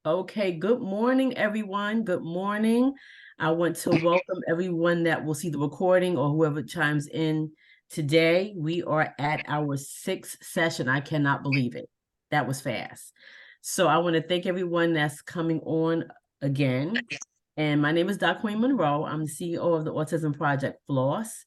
Okay, good morning, everyone. Good morning. I want to welcome everyone that will see the recording or whoever chimes in today. We are at our sixth session. I cannot believe it. That was fast. So I want to thank everyone that's coming on again. And my name is Dr. Queen Monroe. I'm the CEO of the Autism Project Floss.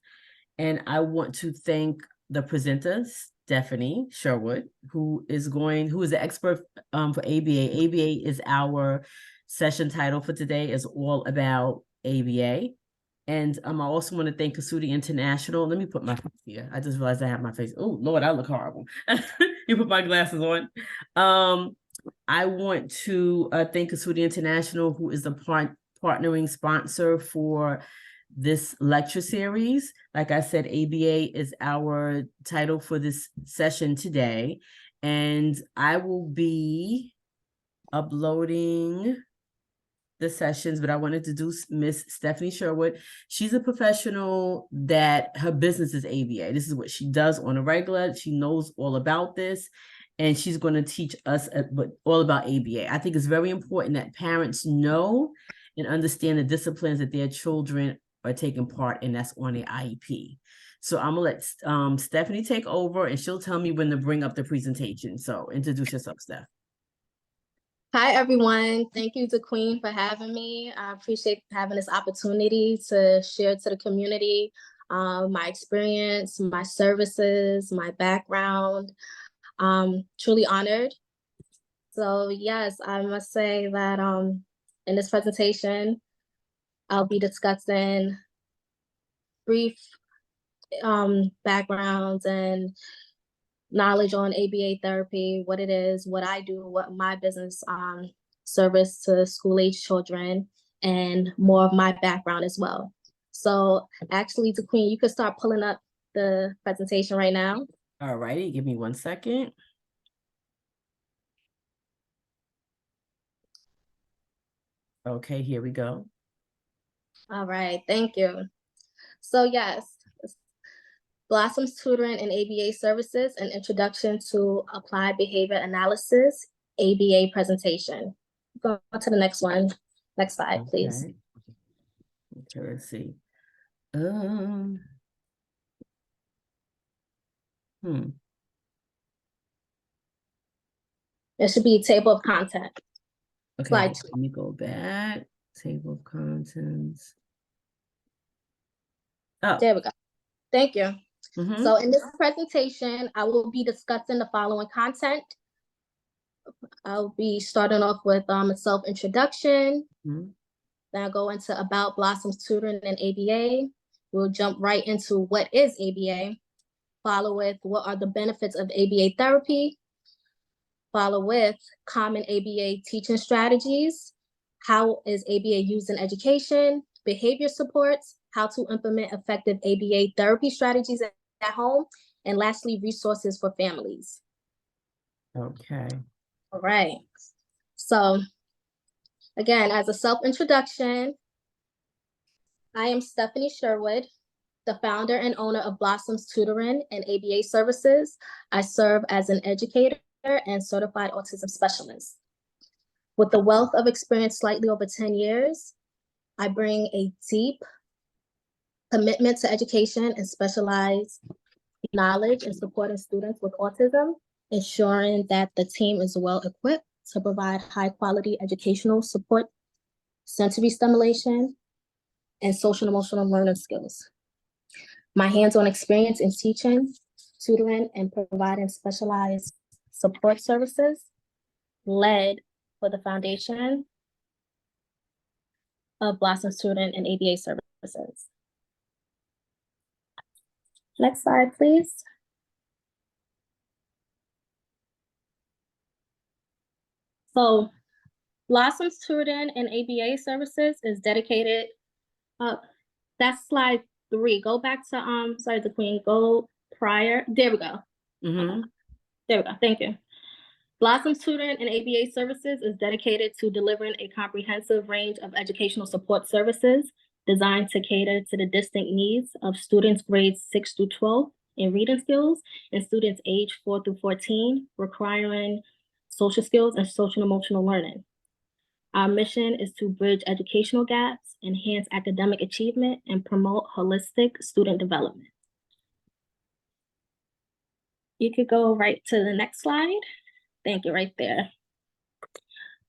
And I want to thank the presenter, Stephanie Sherwood, who is the expert for ABA. ABA is our session title for today, is all about ABA. And I also want to thank Kasudi International. Let me put my face here. I just realized I have my face. Oh, Lord, I look horrible. You put my glasses on. I want to thank Kasudi International, who is the partnering sponsor for this lecture series. Like I said, ABA is our title for this session today. And I will be uploading the sessions, but I wanted to do Miss Stephanie Sherwood. She's a professional that her business is ABA. This is what she does on a regular. She knows all about this. And she's going to teach us all about ABA. I think it's very important that parents know and understand the disciplines that their children are taking part in that's on the IEP. So I'm gonna let Stephanie take over and she'll tell me when to bring up the presentation. So introduce yourself, Steph. Hi, everyone. Thank you to Queen for having me. I appreciate having this opportunity to share to the community my experience, my services, my background. Truly honored. So yes, I must say that in this presentation, I'll be discussing brief backgrounds and knowledge on ABA therapy, what it is, what I do, what my business service to school-age children, and more of my background as well. So actually, to Queen, you could start pulling up the presentation right now. All righty, give me 1 second. Okay, here we go. All right, thank you. So yes, Blossom's Tutoring and ABA Services, an Introduction to Applied Behavior Analysis, ABA presentation. Go on to the next one. Next slide, please. Okay, let's see. It should be table of content. Okay, Slide let me go back. Table of contents. Oh, there we go. Thank you. So in this presentation, I will be discussing the following content. I'll be starting off with a self-introduction. Then I'll go into about Blossom's Tutoring and ABA. We'll jump right into what is ABA. Follow with what are the benefits of ABA therapy. Follow with common ABA teaching strategies. How is ABA used in education? Behavior supports. How to implement effective ABA therapy strategies at home. And lastly, resources for families. Okay. All right. So again, as a self-introduction, I am Stephanie Sherwood, the founder and owner of Blossom's Tutoring and ABA Services. I serve as an educator and certified autism specialist. With a wealth of experience slightly over 10 years, I bring a deep commitment to education and specialized knowledge in supporting students with autism, ensuring that the team is well equipped to provide high quality educational support, sensory stimulation, and social and emotional learning skills. My hands-on experience in teaching, tutoring, and providing specialized support services led for the foundation of Blossom's Tutoring and ABA Services. Next slide, please. So Blossom's Tutoring and ABA Services is dedicated, that's slide 3. Go back to, sorry, the Queen, go prior. There we go. There we go, thank you. Blossom's Tutoring and ABA Services is dedicated to delivering a comprehensive range of educational support services designed to cater to the distinct needs of students grades 6 through 12 in reading skills and students age 4 through 14 requiring social skills and social and emotional learning. Our mission is to bridge educational gaps, enhance academic achievement, and promote holistic student development. You could go right to the next slide. Thank you, right there.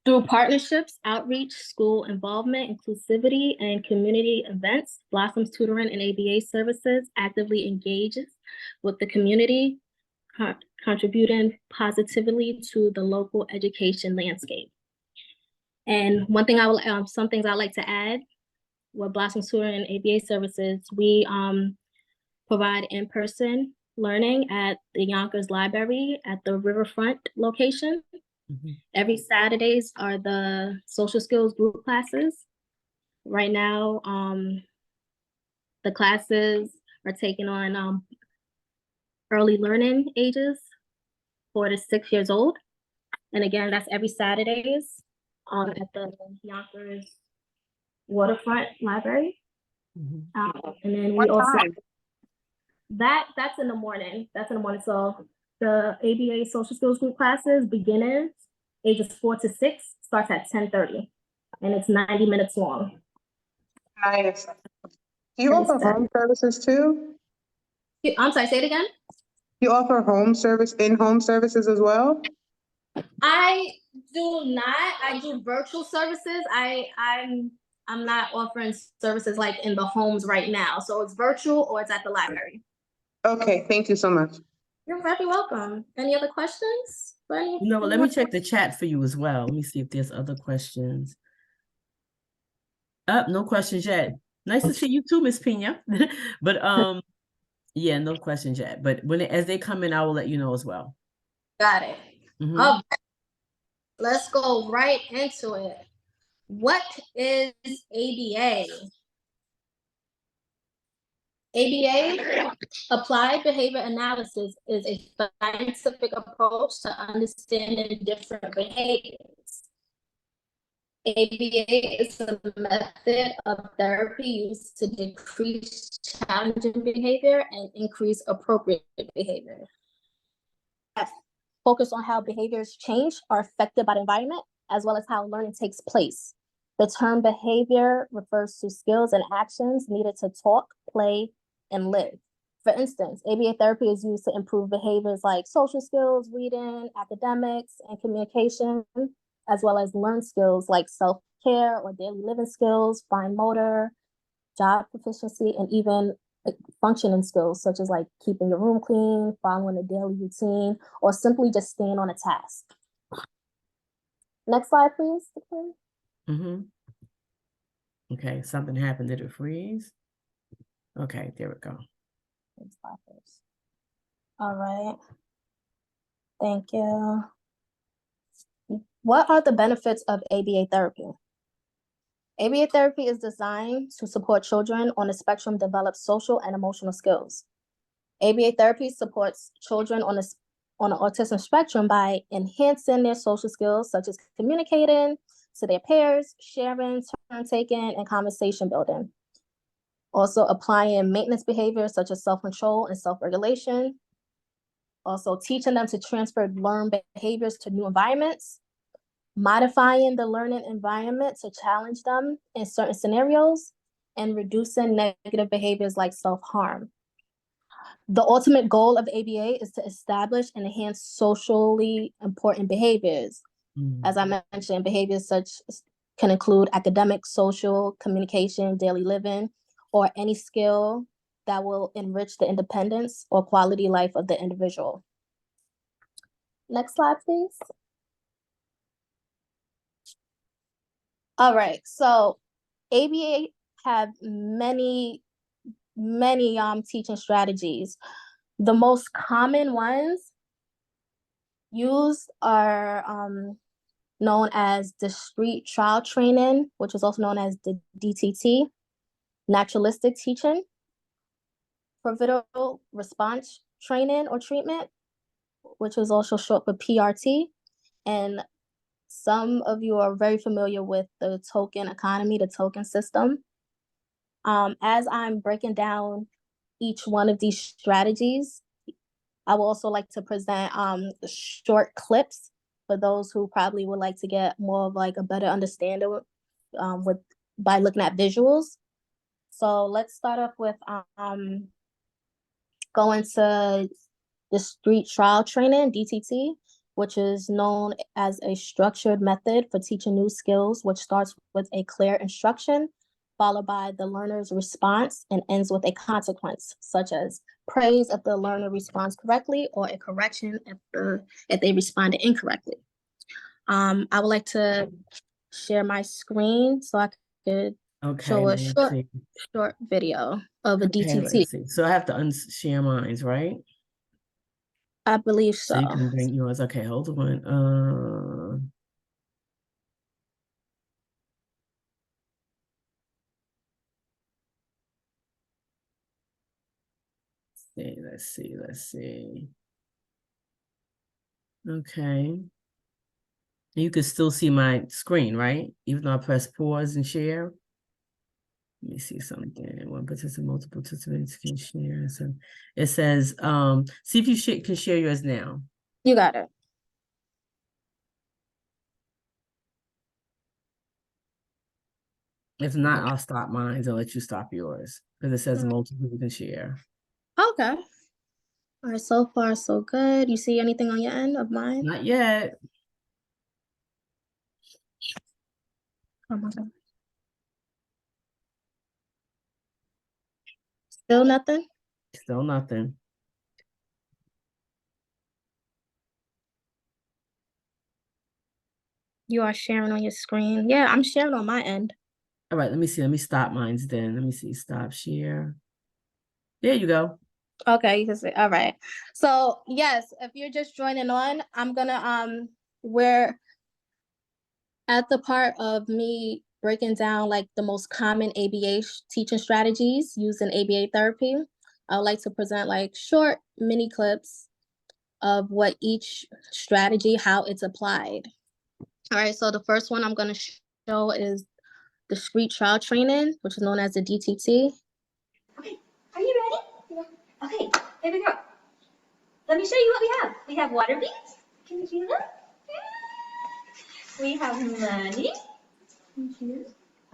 Through partnerships, outreach, school involvement, inclusivity, and community events, Blossoms Tutoring and ABA Services actively engages with the community, contributing positively to the local education landscape. And one thing some things I'd like to add with Blossoms Tutoring and ABA Services, we provide in-person learning at the Yonkers Library at the Riverfront location. Every Saturdays are the social skills group classes. Right now, the classes are taking on early learning ages, 4 to 6 years old. And again, that's every Saturdays at the Yonkers Waterfront Library. And then we also, that's in the morning. That's in the morning. So the ABA social skills group classes, beginners, ages 4 to 6, starts at 10:30, and it's 90 minutes long. Nice. Do you offer home services too? I'm sorry, say it again. You offer in-home services as well? I do not. I do virtual services. I'm not offering services like in the homes right now. So it's virtual or it's at the library. Okay, thank you so much. You're very welcome. Any other questions? No, let me check the chat for you as well. Let me see if there's other questions. No questions yet. Nice to see you too, Miss Pena. But yeah, no questions yet. But as they come in, I will let you know as well. Got it. Okay. Let's go right into it. What is ABA? ABA, Applied Behavior Analysis, is a scientific approach to understanding different behaviors. ABA is a method of therapy used to decrease challenging behavior and increase appropriate behavior. Focus on how behaviors change are affected by the environment, as well as how learning takes place. The term behavior refers to skills and actions needed to talk, play, and live. For instance, ABA therapy is used to improve behaviors like social skills, reading, academics, and communication, as well as learned skills like self-care or daily living skills, fine motor, job proficiency, and even functioning skills such as like keeping your room clean, following a daily routine, or simply just staying on a task. Next slide, please. Okay, something happened. Did it freeze? Okay, there we go. Next slide, please. All right. Thank you. What are the benefits of ABA therapy? ABA therapy is designed to support children on the spectrum develop social and emotional skills. ABA therapy supports children on the autism spectrum by enhancing their social skills, such as communicating to their peers, sharing, turn taking, and conversation building. Also applying maintenance behaviors such as self-control and self-regulation. Also teaching them to transfer learned behaviors to new environments. Modifying the learning environment to challenge them in certain scenarios, and reducing negative behaviors like self-harm. The ultimate goal of ABA is to establish and enhance socially important behaviors. As I mentioned, behaviors such can include academic, social, communication, daily living, or any skill that will enrich the independence or quality life of the individual. Next slide, please. All right, so ABA have many teaching strategies. The most common ones used are known as discrete trial training, which is also known as the DTT, naturalistic teaching, pivotal response training or treatment, which is also short for PRT, and some of you are very familiar with the token economy, the token system. As I'm breaking down each one of these strategies, I would also like to present short clips for those who probably would like to get more of like a better understanding by looking at visuals. So let's start off with going to the street trial training, DTT, which is known as a structured method for teaching new skills, which starts with a clear instruction, followed by the learner's response and ends with a consequence, such as praise if the learner responds correctly or a correction if they responded incorrectly. I would like to share my screen so I could show a short video of a DTT. Let's see. So I have to unshare mine, right? I believe so. So you can bring yours. Okay, hold on. Let's see. Okay. You can still see my screen, right? Even though I press pause and share. Let me see something. One participant, multiple participants can share. So it says, see if you can share yours now. You got it. If not, I'll stop mine and let you stop yours because it says multiple people can share. Okay. All right, so far so good. You see anything on your end of mine? Not yet. Oh my God. Still nothing? Still nothing. You are sharing on your screen. Yeah, I'm sharing on my end. All right, let me see. Let me stop mine's then. Let me see. Stop share. There you go. Okay, you can see. All right. So yes, if you're just joining on, I'm gonna we're at the part of me breaking down like the most common ABA teaching strategies used in ABA therapy. I would like to present like short mini clips of what each strategy, how it's applied. All right, so the first one I'm going to show is the street trial training, which is known as the DTT. Okay, are you ready? Yeah. Okay, here we go. Let me show you what we have. We have water beads. Can you see them? We have money.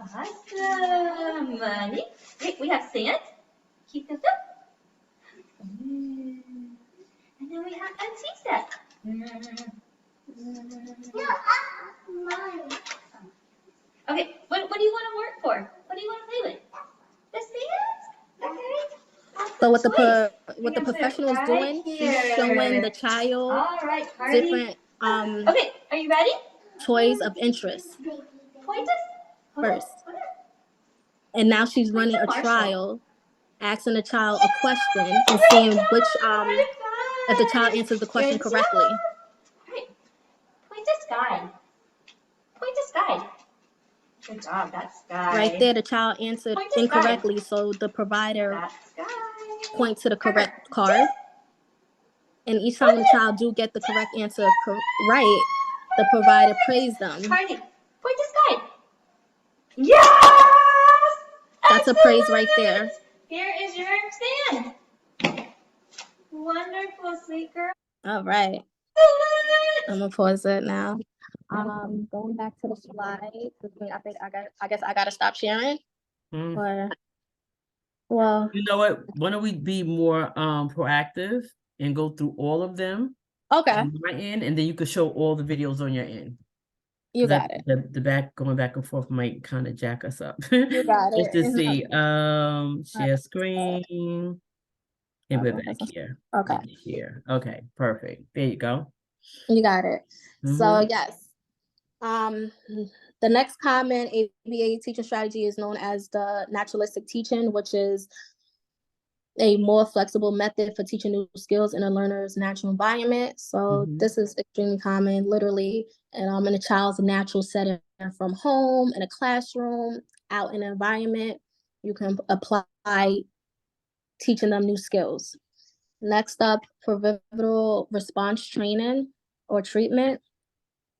Awesome, money. Great, we have sand. Keep this up. And then we have a tea set. Okay, what do you want to work for? What do you want to play with? The sand? Okay. So what the professional is doing, he's showing the child All right, Cardi. different Okay, are you ready? toys of interest Point us. first. And now she's running a trial, asking the child a question and seeing which if the child answers the question correctly. Right. Point to sky. Point to sky. Good job, that's sky. Right there, the child answered incorrectly, so the provider points to the correct card. And each time the child do get the correct answer right, the provider praised them. Cardi, point to sky. Yes! That's a praise right there. Here is your stand. Wonderful, sweet girl. All right. I'm gonna pause it now. Going back to the slide. I guess I gotta stop sharing. Or, well, you know what? Why don't we be more proactive and go through all of them? Okay. On my end, and then you could show all the videos on your end. You got it. The going back and forth might kind of jack us up. You got it. Just to see. Share screen. And we're back here. Okay. Here. Okay, perfect. There you go. You got it. So yes. The next common ABA teaching strategy is known as the naturalistic teaching, which is a more flexible method for teaching new skills in a learner's natural environment. So this is extremely common, literally, in a child's natural setting, from home, in a classroom, out in an environment. You can apply teaching them new skills. Next up, pivotal response training or treatment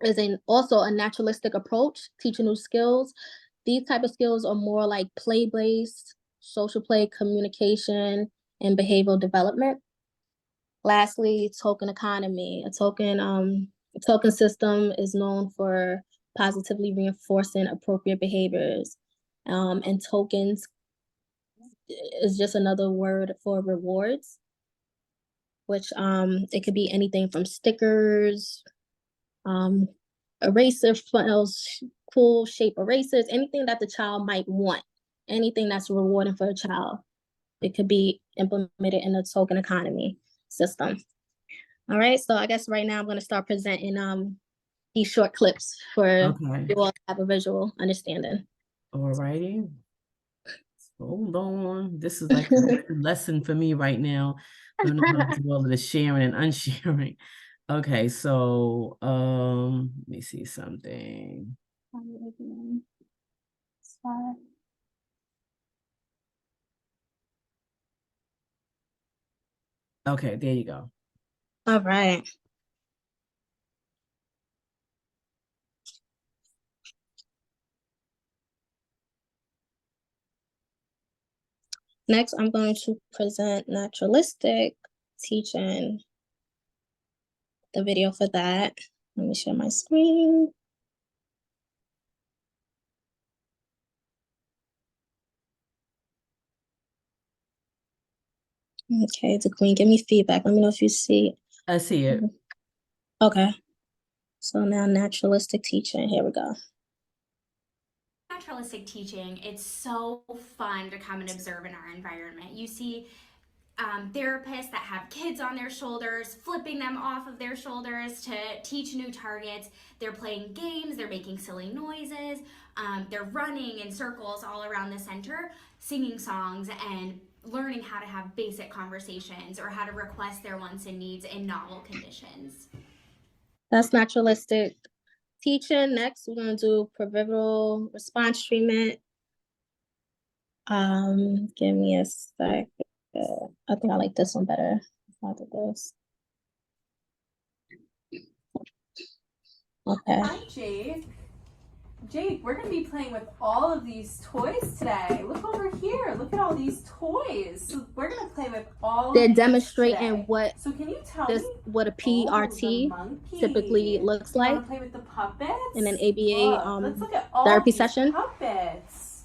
is also a naturalistic approach, teaching new skills. These type of skills are more like play-based, social play, communication, and behavioral development. Lastly, token economy. A token The token system is known for positively reinforcing appropriate behaviors. And tokens is just another word for rewards, which it could be anything from stickers, eraser files, cool shape erasers, anything that the child might want, anything that's rewarding for a child. It could be implemented in the token economy system. All right, so I guess right now I'm going to start presenting these short clips for Okay. you all to have a visual understanding. All righty. Hold on. This is like a lesson for me right now. Learning how to do all of the sharing and unsharing. Okay, so let me see something. Okay, there you go. All right. Next, I'm going to present naturalistic teaching, the video for that. Let me share my screen. Okay, the queen, give me feedback. Let me know if you see. I see it. Okay. So now naturalistic teaching, here we go. Naturalistic teaching, it's so fun to come and observe in our environment. You see therapists that have kids on their shoulders, flipping them off of their shoulders to teach new targets. They're playing games, they're making silly noises, they're running in circles all around the center, singing songs and learning how to have basic conversations or how to request their wants and needs in novel conditions. That's naturalistic teaching. Next, we're going to do behavioral response treatment. Give me a sec. I think I like this one better. Let's look at this. Okay. Hi, Jake. Jake, we're going to be playing with all of these toys today. Look over here. Look at all these toys. So we're going to play with all They're of these demonstrating today. what So can you tell this me? what a Oh, PRT the monkey. typically looks You like want to play with the puppets? in an ABA Look, let's look at all therapy these session. puppets.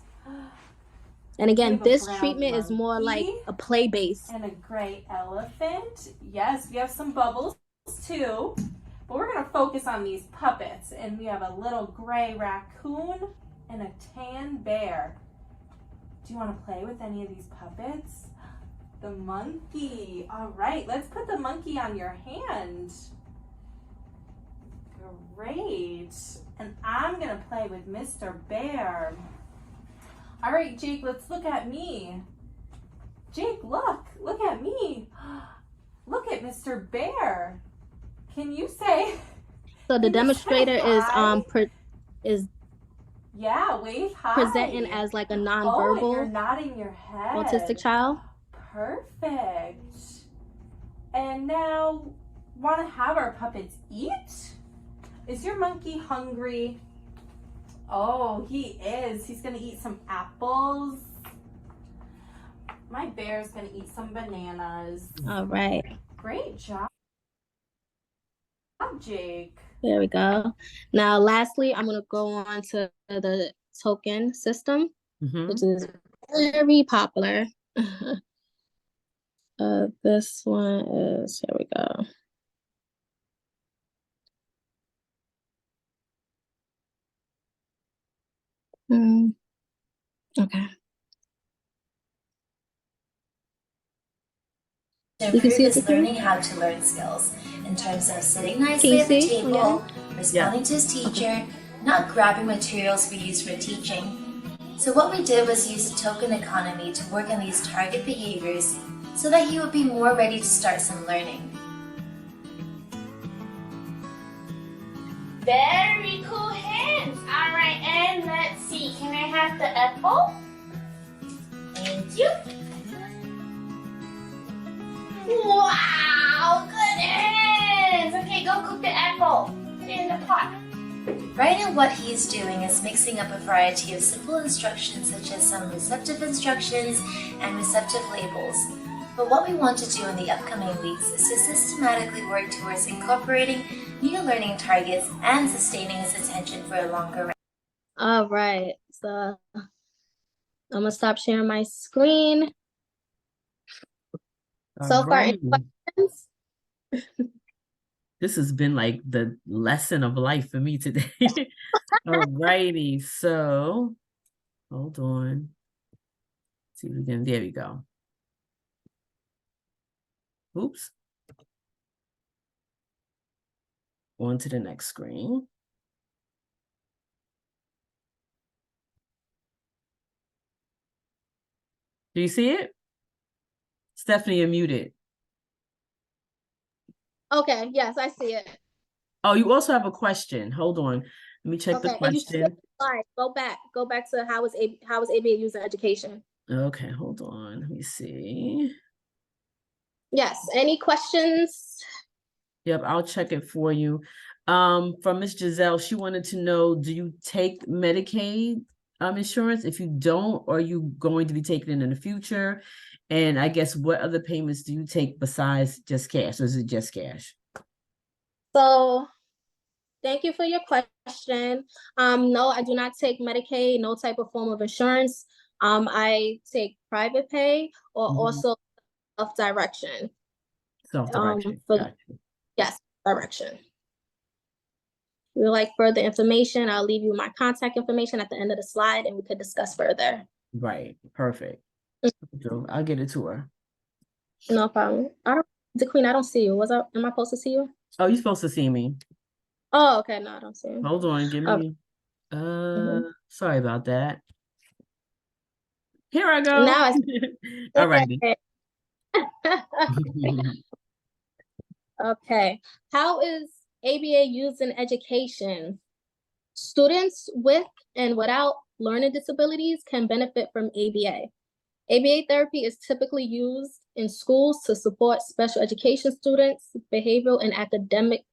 And again, We have a this brown treatment is more like monkey a play base. and a gray elephant. Yes, we have some bubbles too. But we're going to focus on these puppets. And we have a little gray raccoon and a tan bear. Do you want to play with any of these puppets? The monkey. All right, let's put the monkey on your hand. Great. And I'm going to play with Mr. Bear. All right, Jake, let's look at me. Jake, look at me. Look at Mr. Bear. Can you say? So the Can you demonstrator say hi? is Yeah, wave hi. presenting as like a Oh, and you're nonverbal nodding your head. autistic child. Perfect. And now, want to have our puppets eat? Is your monkey hungry? Oh, he is. He's going to eat some apples. My bear's going to eat some bananas. All right, Great job, Jake. there we go. Now, lastly, I'm gonna go on to the token system, Mhm. which is very popular. This one is, here we go. Okay. To You can improve see it, his Tiffany? learning how to learn skills in terms of sitting Can nicely you at the see? table, responding to his teacher, not grabbing materials we use for teaching. So what we did was use the token economy to work on these target behaviors so that he would be more ready to start some learning. Very cool hands. All right, and let's see. Can I have the apple? Thank you. Wow, good hands. Okay, go cook the apple. Put it in the pot. Right now what he's doing is mixing up a variety of simple instructions such as some receptive instructions and receptive labels. But what we want to do in the upcoming weeks is to systematically work towards incorporating new learning targets and sustaining his attention for a longer run. All right, so I'm gonna stop sharing my screen. So far, any Alrighty. questions? This has been like the lesson of life for me today. Alrighty, so hold on. See if we can, there we go. Oops. On to the next screen. Do you see it? Stephanie, you're muted. Okay, yes, I see it. Oh, you also have a question. Hold on. Let me check the Okay, and you question. skipped the slide. Go back to how is ABA used in education? Okay, hold on. Let me see. Yes, any questions? Yep, I'll check it for you. From Miss Giselle, she wanted to know, do you take Medicaid insurance? If you don't, are you going to be taking it in the future? And I guess what other payments do you take besides just cash? Or is it just cash? So thank you for your question. No, I do not take Medicaid, no type of form of insurance. I take private pay or Mhm. also self-direction. Self-direction. Gotcha. Yes, direction. If you would like further information, I'll leave you my contact information at the end of the slide and we could discuss further. Right. Perfect. So I'll get it to her. No problem. The Queen, I don't see you. Am I supposed to see you? Oh, you're supposed to see me. Oh, okay. No, I don't see you. Hold on, give me. Sorry about that. Here I go. Now I All righty. Okay. How is ABA used in education? Students with and without learning disabilities can benefit from ABA. ABA therapy is typically used in schools to support special education students' behavioral and academic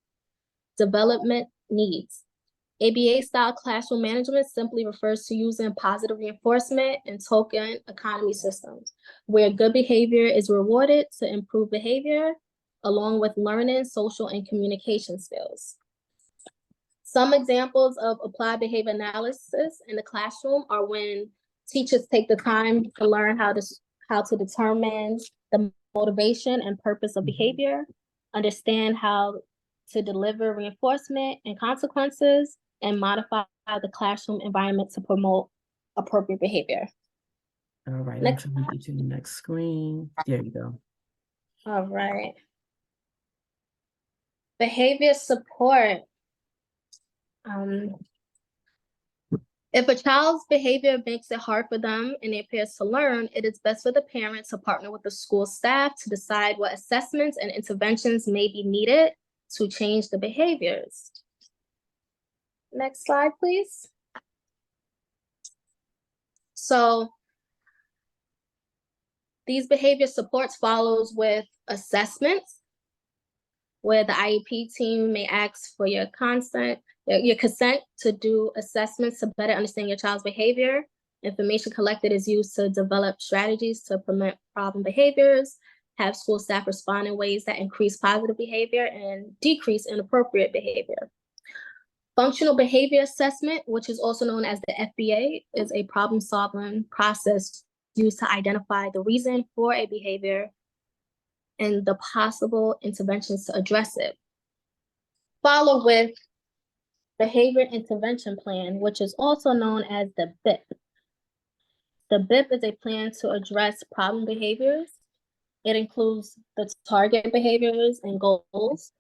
development needs. ABA-style classroom management simply refers to using positive reinforcement and token economy systems, where good behavior is rewarded to improve behavior, along with learning, social, and communication skills. Some examples of applied behavior analysis in the classroom are when teachers take the time to learn how to determine the motivation and purpose of behavior, understand how to deliver reinforcement and consequences, and modify the classroom environment to promote appropriate behavior. All right, Next. I'm trying to get you the next screen. There you go. All right. Behavior support. If a child's behavior makes it hard for them and they appears to learn, it is best for the parent to partner with the school staff to decide what assessments and interventions may be needed to change the behaviors. Next slide, please. So these behavior supports follows with assessments, where the IEP team may ask for your consent to do assessments to better understand your child's behavior. Information collected is used to develop strategies to prevent problem behaviors, have school staff respond in ways that increase positive behavior and decrease inappropriate behavior. Functional behavior assessment, which is also known as the FBA, is a problem-solving process used to identify the reason for a behavior and the possible interventions to address it. Follow with Behavior Intervention Plan, which is also known as the BIP. The BIP is a plan to address problem behaviors. It includes the target behaviors and goals,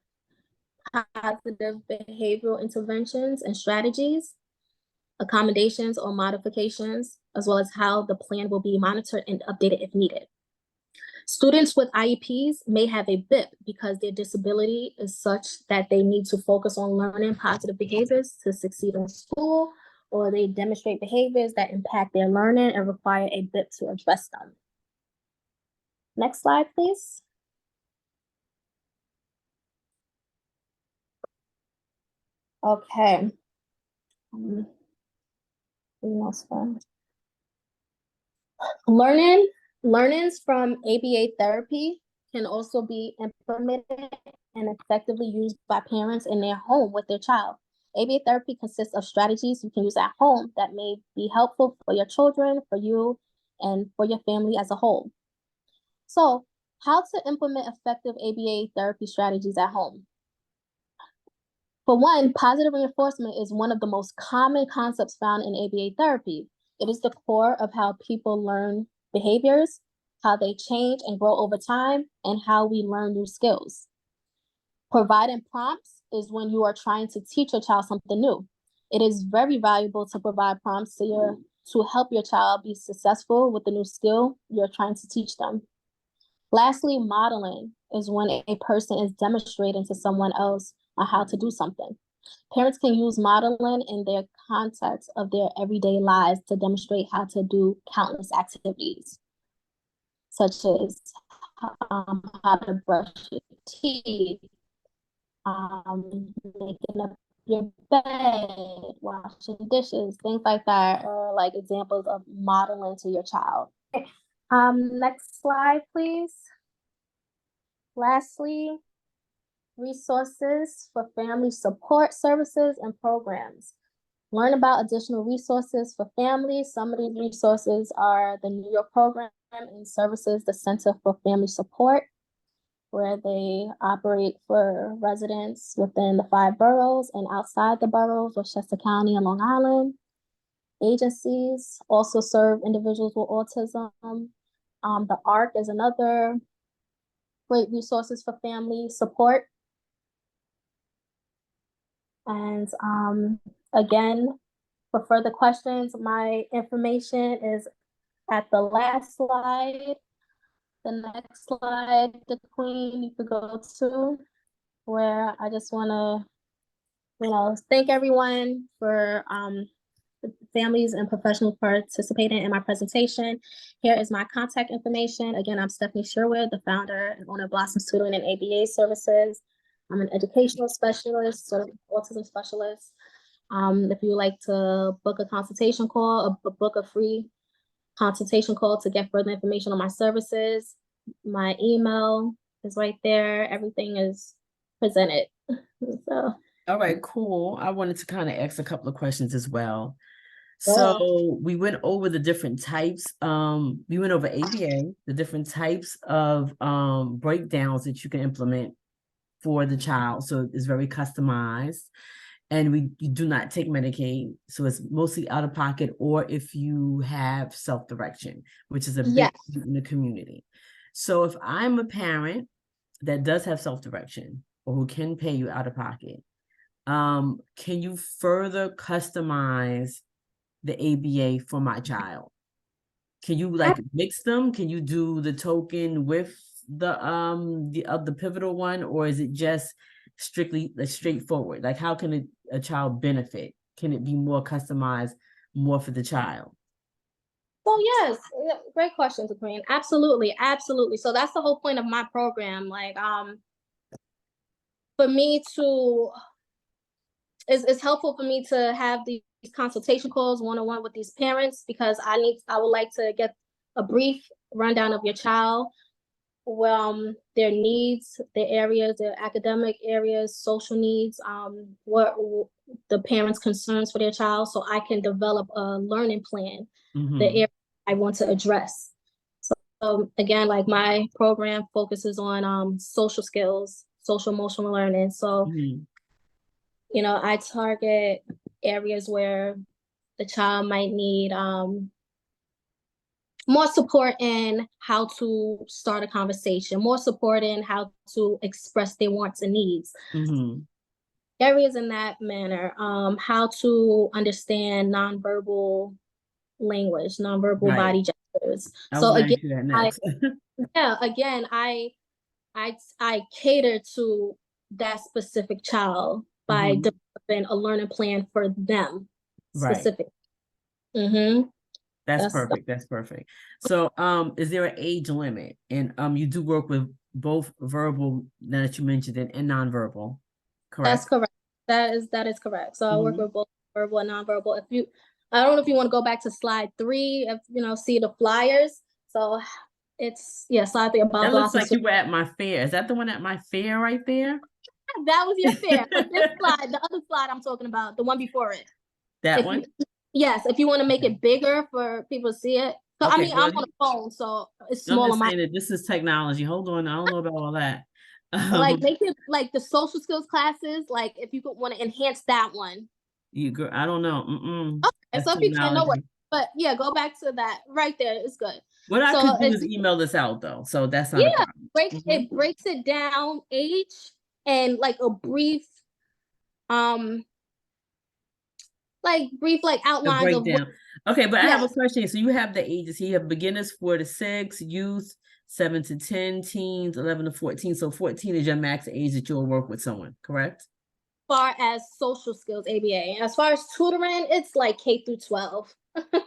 positive behavioral interventions and strategies, accommodations or modifications, as well as how the plan will be monitored and updated if needed. Students with IEPs may have a BIP because their disability is such that they need to focus on learning positive behaviors to succeed in school, or they demonstrate behaviors that impact their learning and require a BIP to address them. Next slide, please. Okay. Learnings from ABA therapy can also be implemented and effectively used by parents in their home with their child. ABA therapy consists of strategies you can use at home that may be helpful for your children, for you, and for your family as a whole. So, how to implement effective ABA therapy strategies at home? For one, positive reinforcement is one of the most common concepts found in ABA therapy. It is the core of how people learn behaviors, how they change and grow over time, and how we learn new skills. Providing prompts is when you are trying to teach your child something new. It is very valuable to provide prompts to help your child be successful with the new skill you're trying to teach them. Lastly, modeling is when a person is demonstrating to someone else on how to do something. Parents can use modeling in their context of their everyday lives to demonstrate how to do countless activities, such as how to brush your teeth, making up your bed, washing dishes, things like that, are like examples of modeling to your child. Next slide, please. Lastly, resources for family support services and programs. Learn about additional resources for families. Some of these resources are the New York Program and Services, the Center for Family Support, where they operate for residents within the 5 boroughs and outside the boroughs, Westchester County and Long Island. Agencies also serve individuals with autism. The ARC is another great resources for family support. And again, for further questions, my information is at the last slide. The next slide, the Queen, you could go to, where I just want to, thank everyone for the families and professionals participating in my presentation. Here is my contact information. Again, I'm Stephanie Sherwood, the founder and owner of Blossoms Tutoring and ABA Services. I'm an educational specialist, sort of autism specialist. If you would like to book a consultation call, book a free consultation call to get further information on my services, my email is right there. Everything is presented. So. All right, cool. I wanted to kind of ask a couple of questions as well. Yeah. So we went over the different types. We went over ABA, the different types of breakdowns that you can implement for the child. So it's very customized. And you do not take Medicaid. So it's mostly out of pocket, or if you have self-direction, which is a big thing in the community. So if I'm a parent that does have self-direction or who can pay you out of pocket, can you further customize the ABA for my child? Can you like mix them? Can you do the token with the pivotal one, or is it just strictly like straightforward? Like, how can a child benefit? Can it be more customized, more for the child? Well, yes, great question, Queen. Absolutely, absolutely. So that's the whole point of my program. Like, for me to, it's helpful for me to have these consultation calls one-on-one with these parents, because I would like to get a brief rundown of your child, their needs, their areas, their academic areas, social needs, what the parents' concerns for their child, so I can develop a learning plan, the area I want to address. So again, like my program focuses on social skills, social emotional learning. So, I target areas where the child might need more support in how to start a conversation, more support in how to express their wants and needs. Areas in that manner, how to understand nonverbal language, nonverbal body gestures. So again, I cater to that specific child by developing a learning plan for them specifically. That's perfect. That's perfect. So, is there an age limit? And you do work with both verbal that you mentioned and nonverbal, correct? That's correct. That is correct. So I work with both verbal and nonverbal. I don't know if you want to go back to slide 3, see the flyers. So It's, yeah, Sadia about That looks Blossoms. like you were at my fair. Is that the one at my fair right there? That was your fair. But this slide, the other slide I'm talking about, the one before it. That If one? you, yes, if you want to make Okay. it bigger for people to see it. So, I Okay, mean, I'm good. on a phone, so it's I'm small on just my, saying that this is technology. Hold on, I don't know about all that. like, make it like the social skills classes, like if you could want to enhance that one. You girl, I don't know. Mm-mm. Okay, That's so if you can't know what, technology. but yeah, go back to that right there. It's good. What I So could do it's- is email this out though, so that's not a Yeah, problem. it breaks it down age and like a brief, like A outlines of what, breakdown. Okay, but I have a yes, question. So you have the ages. So you have beginners 4 to 6, youth 7 to 10, teens 11 to 14. So 14 is your max age that you'll work with someone, correct? far as social skills ABA. As far as tutoring, it's like K through 12.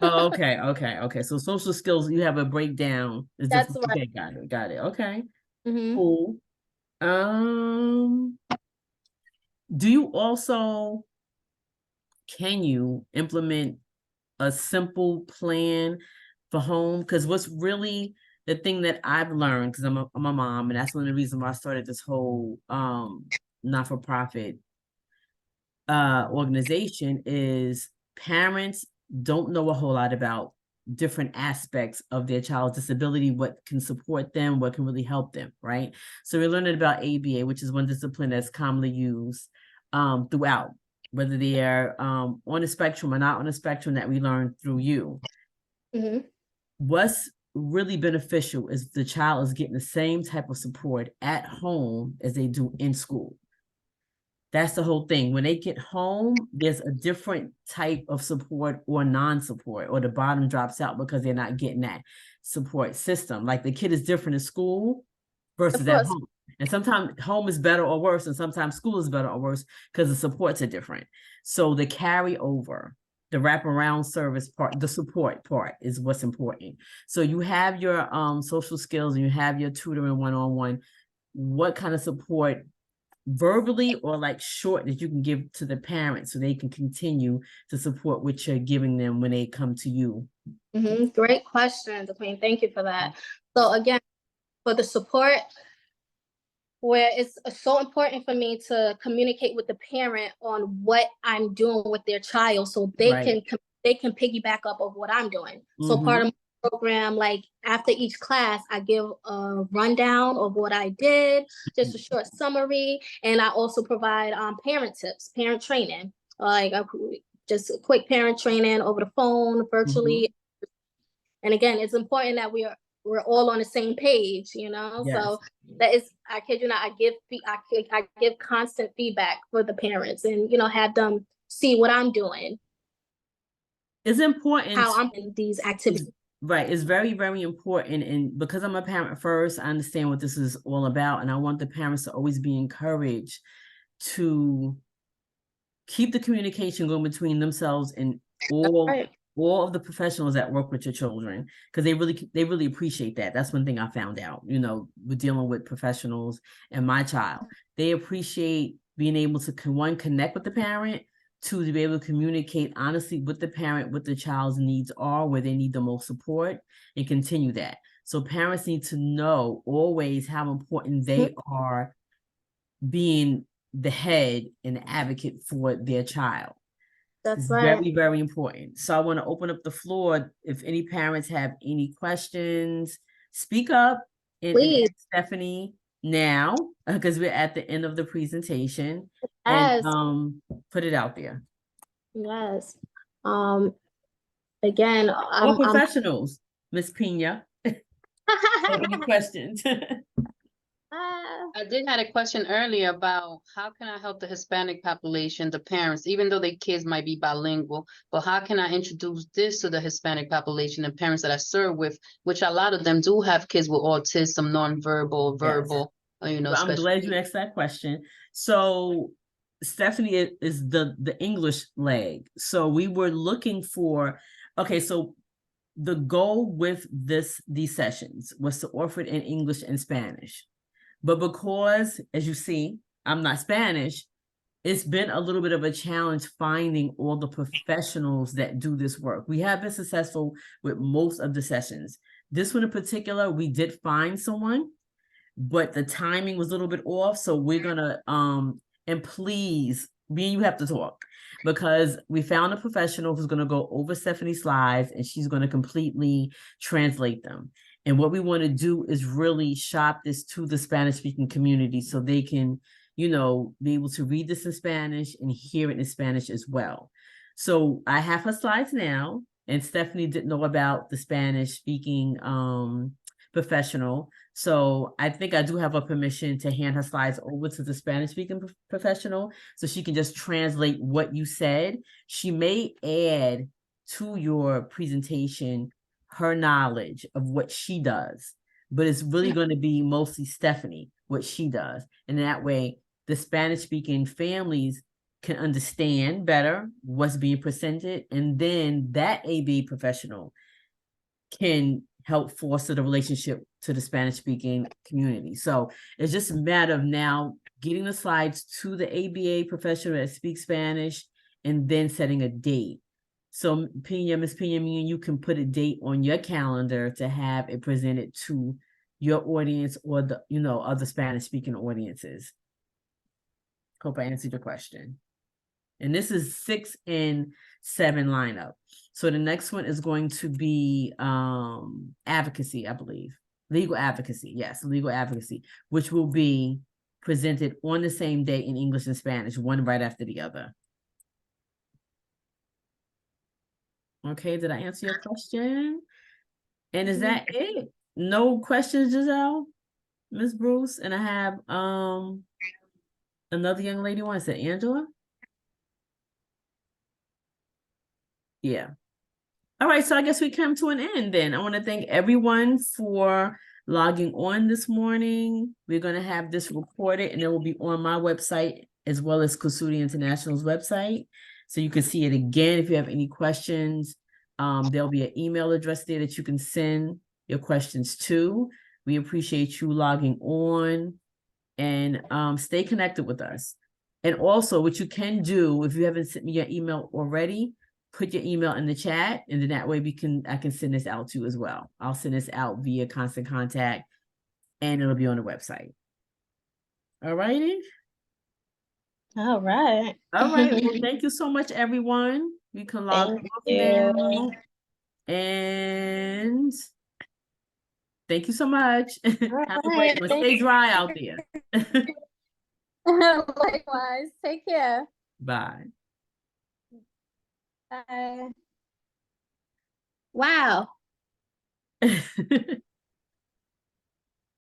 Oh, okay. So social skills, you have a breakdown. It's That's different. right. Okay, got it. Okay, Mhm. cool. Do you also, can you implement a simple plan for home? Because what's really the thing that I've learned, because I'm a mom, and that's one of the reasons why I started this whole not-for-profit organization, is parents don't know a whole lot about different aspects of their child's disability, what can support them, what can really help them, right? So we're learning about ABA, which is one discipline that's commonly used throughout, whether they are on a spectrum or not on a spectrum, that we learn through you. Mhm. What's really beneficial is the child is getting the same type of support at home as they do in school. That's the whole thing. When they get home, there's a different type of support or non-support, or the bottom drops out because they're not getting that support system. Like the kid is different in school versus Of at course. home. And sometimes home is better or worse, and sometimes school is better or worse because the supports are different. So the carryover, the wraparound service part, the support part is what's important. So you have your social skills and you have your tutoring one-on-one. What kind of support, verbally or like short, that you can give to the parents so they can continue to support what you're giving them when they come to you? Mhm. Great question, Queen. Thank you for that. So again, for the support, where it's so important for me to communicate with the parent on what I'm doing with their child, so they Right. can piggyback up of what I'm doing. So part of my program, like after each class, I give a rundown of what I did, just a short summary, and I also provide parent tips, parent training, like just a quick parent training over the phone, virtually. And again, it's important that we're all on the same page, you know. Yes. So that is, I kid you not, I give constant feedback for the parents, and have them see what I'm doing, It's important how I'm in these activities. Right. It's very, very important. And because I'm a parent first, I understand what this is all about. And I want the parents to always be encouraged to keep the communication going between themselves and all of the professionals that work with your children, because they really appreciate that. That's one thing I found out, with dealing with professionals and my child. They appreciate being able to connect with the parent, to be able to communicate honestly with the parent what the child's needs are, where they need the most support, and continue that. So parents need to know always how important they are being the head and the advocate for their child. That's It's right. very, very important. So I want to open up the floor. If any parents have any questions, speak up and Please. ask Stephanie now, because we're at the end of the presentation. Yes. And put it out there. Yes. Again, Or professionals, Miss Pena. Any questions? I did had a question earlier about how can I help the Hispanic population, the parents, even though their kids might be bilingual, but how can I introduce this to the Hispanic population and parents that I serve with, which a lot of them do have kids with autism, nonverbal, verbal, Well, I'm glad you asked that question. So Stephanie is the English leg. So we were looking for, so the goal with these sessions was to offer it in English and Spanish. But because, as you see, I'm not Spanish, it's been a little bit of a challenge finding all the professionals that do this work. We have been successful with most of the sessions. This one in particular, we did find someone, but the timing was a little bit off. So we're gonna, and please, me and you have to talk, because we found a professional who's gonna go over Stephanie's slides and she's gonna completely translate them. And what we want to do is really shop this to the Spanish speaking community so they can, you know, be able to read this in Spanish and hear it in Spanish as well. So I have her slides now, and Stephanie didn't know about the Spanish speaking professional. So I think I do have her permission to hand her slides over to the Spanish speaking professional so she can just translate what you said. She may add to your presentation her knowledge of what she does, but it's really going to be mostly Stephanie, what she does. And that way the Spanish speaking families can understand better what's being presented. And then that ABA professional can help foster the relationship to the Spanish speaking community. So it's just a matter of now getting the slides to the ABA professional that speaks Spanish and then setting a date. So Miss Pena, me and you can put a date on your calendar to have it presented to your audience or the, you know, other Spanish speaking audiences. Hope I answered your question. And this is 6 and 7 lineup. So the next one is going to be advocacy, I believe. Legal advocacy, yes, legal advocacy, which will be presented on the same day in English and Spanish, one right after the other. Okay, did I answer your question? And is that it? No questions, Giselle? Miss Bruce? And I have another young lady wants it, Angela? Yeah. All right, so I guess we come to an end then. I want to thank everyone for logging on this morning. We're going to have this recorded and it will be on my website as well as Kusudi International's website. So you can see it again if you have any questions. There'll be an email address there that you can send your questions to. We appreciate you logging on and stay connected with us. And also what you can do, if you haven't sent me your email already, put your email in the chat, and then that way I can send this out to you as well. I'll send this out via Constant Contact and it'll be on the website. All righty. All right. All right. Well, thank you so much, everyone. You can log off now. And thank you so much. Have a great one. Stay dry out there. Likewise. Take care. Bye. Bye. Wow.